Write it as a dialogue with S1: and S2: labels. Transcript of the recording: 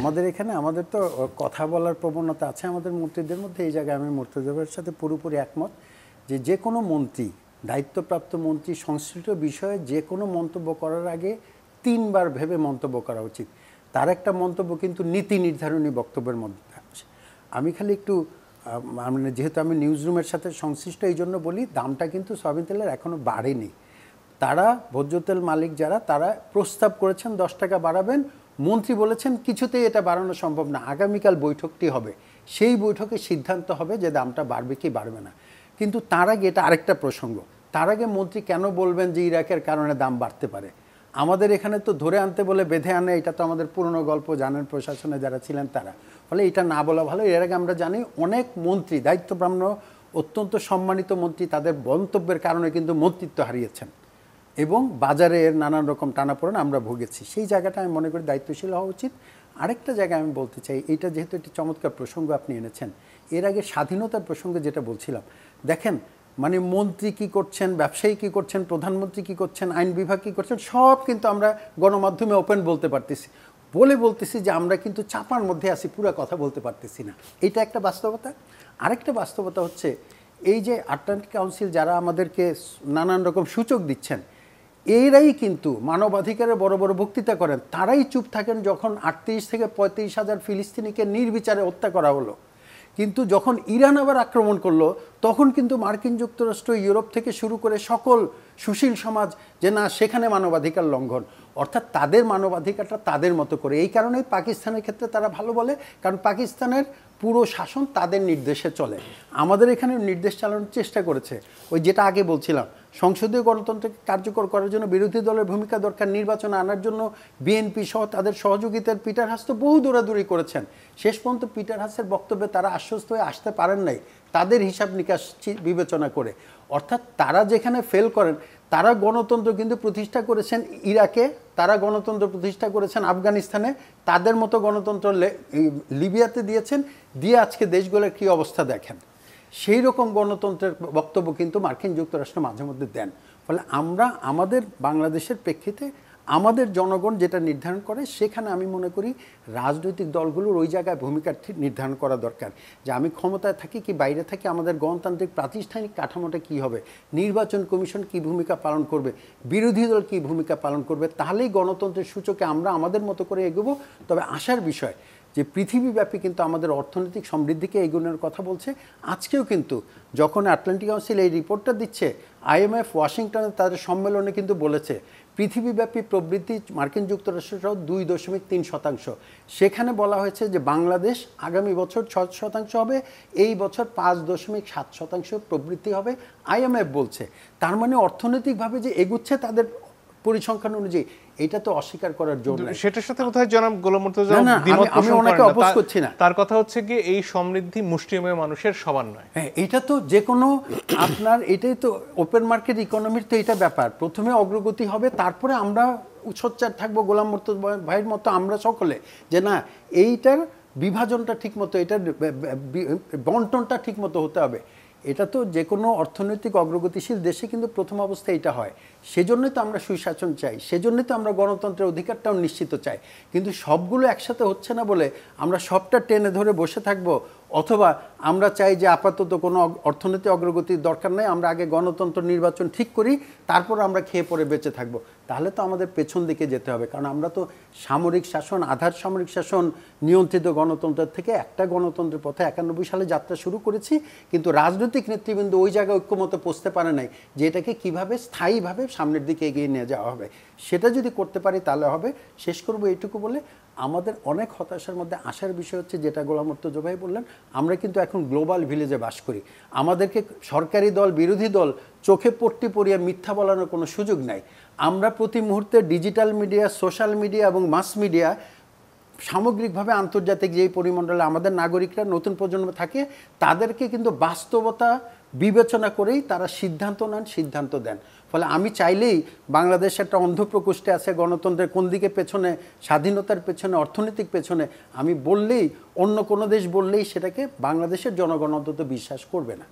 S1: আমাদের এখানে আমাদের তো কথা বলার প্রবণতা আছে আমাদের মন্ত্রীদের মধ্যে। এই জায়গায় আমি মুর্তজা ভাইয়ের সাথে পুরোপুরি একমত যে কোনো মন্ত্রী, দায়িত্বপ্রাপ্ত মন্ত্রী সংশ্লিষ্ট বিষয়ে যে কোনো মন্তব্য করার আগে 3 বার ভেবে মন্তব্য করা উচিত। তার একটা মন্তব্য কিন্তু নীতি নির্ধারণী বক্তব্যের মধ্যে আছে। আমি খালি একটু মানে যেহেতু আমি নিউজ রুমের সাথে সংশ্লিষ্ট এই জন্য বলি, দামটা কিন্তু সয়াবিন তেলের এখনও বাড়েনি। তারা ভোজ্য তেল মালিক যারা, তারা প্রস্তাব করেছেন 10 টাকা বাড়াবেন, মন্ত্রী বলেছেন কিছুতেই এটা বাড়ানো সম্ভব না, আগামীকাল বৈঠকটি হবে, সেই বৈঠকে সিদ্ধান্ত হবে যে দামটা বাড়বে কি বাড়বে না। কিন্তু তার আগে এটা আরেকটা প্রসঙ্গ, তার আগে মন্ত্রী কেন বলবেন যে ইরাকের কারণে দাম বাড়তে পারে? আমাদের এখানে তো ধরে আনতে বলে বেঁধে আনে, এটা তো আমাদের পুরনো গল্প, জানেন প্রশাসনে যারা ছিলেন তারা। ফলে এটা না বলা ভালো। এর আগে আমরা জানি অনেক মন্ত্রী, দায়িত্বপ্রাপ্ত অত্যন্ত সম্মানিত মন্ত্রী, তাদের মন্তব্যের কারণে কিন্তু মন্ত্রিত্ব হারিয়েছেন এবং বাজারে এর নানান রকম টানাপোড়েন আমরা ভুগেছি। সেই জায়গাটা আমি মনে করি দায়িত্বশীল হওয়া উচিত। আরেকটা জায়গায় আমি বলতে চাই, এটা যেহেতু একটি চমৎকার প্রসঙ্গ আপনি এনেছেন, এর আগে স্বাধীনতার প্রসঙ্গে যেটা বলছিলাম, দেখেন মানে মন্ত্রী কি করছেন, ব্যবসায়ী কি করছেন, প্রধানমন্ত্রী কি করছেন, আইন বিভাগ কি করছেন, সব কিন্তু আমরা গণমাধ্যমে ওপেন বলতে পারতেছি, বলতেছি যে আমরা কিন্তু চাপার মধ্যে আছি, পুরো কথা বলতে পারতেছি না। এটা একটা বাস্তবতা। আরেকটা বাস্তবতা হচ্ছে এই যে আটলান্টিক কাউন্সিল যারা আমাদেরকে নানান রকম সূচক দিচ্ছেন, এরাই কিন্তু মানবাধিকারের বড় বড় বক্তৃতা করেন, তারাই চুপ থাকেন যখন 38 থেকে 35 হাজার ফিলিস্তিনিকে নির্বিচারে হত্যা করা হলো। কিন্তু যখন ইরান আবার আক্রমণ করলো, তখন কিন্তু মার্কিন যুক্তরাষ্ট্র, ইউরোপ থেকে শুরু করে সকল সুশীল সমাজ যে না, সেখানে মানবাধিকার লঙ্ঘন, অর্থাৎ তাদের মানবাধিকারটা তাদের মতো করে। এই কারণেই পাকিস্তানের ক্ষেত্রে তারা ভালো বলে, কারণ পাকিস্তানের পুরো শাসন তাদের নির্দেশে চলে। আমাদের এখানে নির্দেশ চালানোর চেষ্টা করেছে, ওই যেটা আগে বলছিলাম, সংসদীয় গণতন্ত্রকে কার্যকর করার জন্য বিরোধী দলের ভূমিকা দরকার, নির্বাচনে আনার জন্য বিএনপি সহ তাদের সহযোগিতার পিটার হাস তো বহু দৌড়াদৌড়ি করেছেন। শেষ পর্যন্ত পিটার হাসের বক্তব্যে তারা আশ্বস্ত হয়ে আসতে পারেন নাই, তাদের হিসাব নিকাশ বিবেচনা করে। অর্থাৎ তারা যেখানে ফেল করেন, তারা গণতন্ত্র কিন্তু প্রতিষ্ঠা করেছেন ইরাকে, তারা গণতন্ত্র প্রতিষ্ঠা করেছেন আফগানিস্তানে, তাদের মতো গণতন্ত্র লিবিয়াতে দিয়েছেন, দিয়ে আজকে দেশগুলোর কী অবস্থা দেখেন। সেই রকম গণতন্ত্রের বক্তব্য কিন্তু মার্কিন যুক্তরাষ্ট্র মাঝে মধ্যে দেন। ফলে আমরা আমাদের বাংলাদেশের প্রেক্ষিতে আমাদের জনগণ যেটা নির্ধারণ করে, সেখানে আমি মনে করি রাজনৈতিক দলগুলোর ওই জায়গায় ভূমিকা নির্ধারণ করা দরকার, যে আমি ক্ষমতায় থাকি কি বাইরে থাকি, আমাদের গণতান্ত্রিক প্রাতিষ্ঠানিক কাঠামোটা কী হবে, নির্বাচন কমিশন কী ভূমিকা পালন করবে, বিরোধী দল কী ভূমিকা পালন করবে, তাহলেই গণতন্ত্রের সূচকে আমরা আমাদের মতো করে এগোবো। তবে আশার বিষয় যে পৃথিবীব্যাপী কিন্তু আমাদের অর্থনৈতিক সমৃদ্ধিকে এগোনোর কথা বলছে। আজকেও কিন্তু যখন আটলান্টিক কাউন্সিল এই রিপোর্টটা দিচ্ছে, আইএমএফ ওয়াশিংটনে তাদের সম্মেলনে কিন্তু বলেছে পৃথিবীব্যাপী প্রবৃদ্ধি মার্কিন যুক্তরাষ্ট্র সহ 2.3%। সেখানে বলা হয়েছে যে বাংলাদেশ আগামী বছর 6% হবে, এই বছর 5.7% প্রবৃদ্ধি হবে, আইএমএফ বলছে। তার মানে অর্থনৈতিকভাবে যে এগুচ্ছে তাদের পরিসংখ্যান অনুযায়ী, এটা তো অস্বীকার করার জন্য
S2: সেটার সাথে কোথায় জনাব গোলাম মুর্তজা দ্বিমত
S1: আমি ওনাকে অপোজ করছি না।
S2: তার কথা হচ্ছে কি, এই সমৃদ্ধি মুষ্টিমেয় মানুষের সবার নয়।
S1: হ্যাঁ, এটা তো যে কোনো আপনার এটাই তো ওপেন মার্কেট ইকোনমির তো এটা ব্যাপার। প্রথমে অগ্রগতি হবে, তারপরে আমরা সোচ্চার থাকবো গোলাম মুর্তজা ভাইয়ের মতো আমরা সকলে, যে না এইটার বিভাজনটা ঠিকমতো, এটার বন্টনটা ঠিকমতো হতে হবে। এটা তো যে কোনো অর্থনৈতিক অগ্রগতিশীল দেশে কিন্তু প্রথম অবস্থায় এটা হয়। সেজন্যই তো আমরা সুশাসন চাই, সেজন্যই তো আমরা গণতন্ত্রের অধিকারটাও নিশ্চিত চাই। কিন্তু সবগুলো একসাথে হচ্ছে না বলে আমরা সবটা টেনে ধরে বসে থাকবো, অথবা আমরা চাই যে আপাতত কোনো অর্থনৈতিক অগ্রগতির দরকার নেই, আমরা আগে গণতন্ত্র নির্বাচন ঠিক করি, তারপর আমরা খেয়ে পরে বেঁচে থাকবো। তাহলে তো আমাদের পেছন দিকে যেতে হবে, কারণ আমরা তো সামরিক শাসন, আধার সামরিক শাসন নিয়ন্ত্রিত গণতন্ত্রের থেকে একটা গণতন্ত্রের পথে 91 সালে যাত্রা শুরু করেছি, কিন্তু রাজনৈতিক নেতৃবৃন্দ ওই জায়গায় ঐক্যমত পৌঁছতে পারে নাই যে এটাকে কীভাবে স্থায়ীভাবে সামনের দিকে এগিয়ে নিয়ে যাওয়া হবে। সেটা যদি করতে পারি তাহলে হবে। শেষ করবো এইটুকু বলে, আমাদের অনেক হতাশার মধ্যে আসার বিষয় হচ্ছে যেটা গোলাম মুর্তজা ভাই বললেন, আমরা কিন্তু এখন গ্লোবাল ভিলেজে বাস করি। আমাদেরকে সরকারি দল বিরোধী দল চোখে পট্টি পরিয়ে মিথ্যা বলানোর কোনো সুযোগ নাই। আমরা প্রতি মুহূর্তে ডিজিটাল মিডিয়া, সোশ্যাল মিডিয়া এবং মাস মিডিয়া সামগ্রিকভাবে আন্তর্জাতিক যেই পরিমণ্ডলে আমাদের নাগরিকরা নতুন প্রজন্ম থাকে, তাদেরকে কিন্তু বাস্তবতা বিবেচনা করেই তারা সিদ্ধান্ত নেন, সিদ্ধান্ত দেন। ফলে আমি চাইলেই বাংলাদেশ একটা অন্ধপ্রকোষ্ঠে আছে, গণতন্ত্রের কোন দিকে পেছনে, স্বাধীনতার পেছনে, অর্থনৈতিক পেছনে, আমি বললেই, অন্য কোনো দেশ বললেই সেটাকে বাংলাদেশের জনগণ অন্তত বিশ্বাস করবে না।